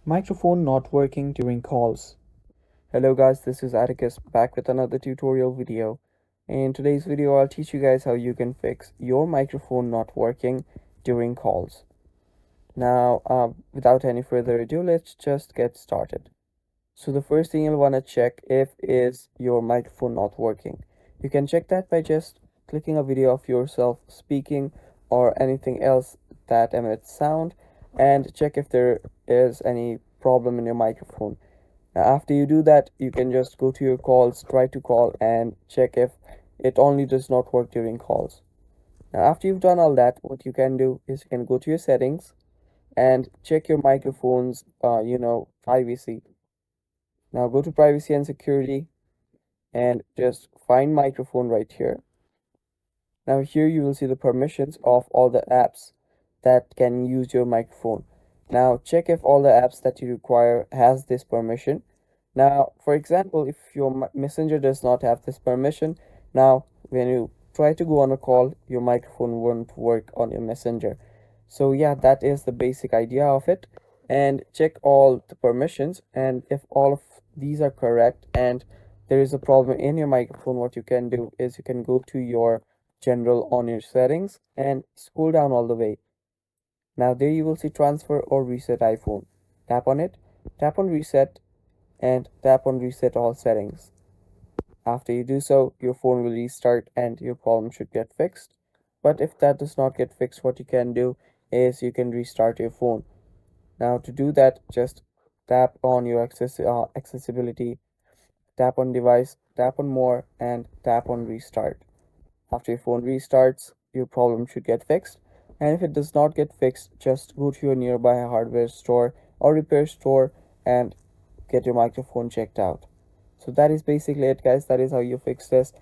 Microphone not working during calls. Hello guys, this is Atticus back with another tutorial video. In today's video, I'll teach you guys how you can fix your microphone not working during calls. Now, without any further ado, let's just get started. So the first thing you'll want to check if is your microphone not working. You can check that by just clicking a video of yourself speaking or anything else that emits sound and check if there is any problem in your microphone. Now, after you do that, you can just go to your calls, try to call and check if it only does not work during calls. Now, after you've done all that, what you can do is you can go to your settings and check your microphone's, privacy. Now go to privacy and security and just find microphone right here. Now here you will see the permissions of all the apps that can use your microphone. Now check if all the apps that you require has this permission. Now, for example, if your messenger does not have this permission, now when you try to go on a call, your microphone won't work on your messenger. So yeah, that is the basic idea of it. And check all the permissions, and if all of these are correct and there is a problem in your microphone, what you can do is you can go to your general on your settings and scroll down all the way. Now there you will see transfer or reset iPhone. Tap on it, tap on reset and tap on reset all settings. After you do so, your phone will restart and your problem should get fixed. But if that does not get fixed, what you can do is you can restart your phone. Now to do that, just tap on your accessibility, tap on device, tap on more and tap on restart. After your phone restarts, your problem should get fixed. And if it does not get fixed, just go to your nearby hardware store or repair store and get your microphone checked out. So that is basically it, guys. That is how you fix this.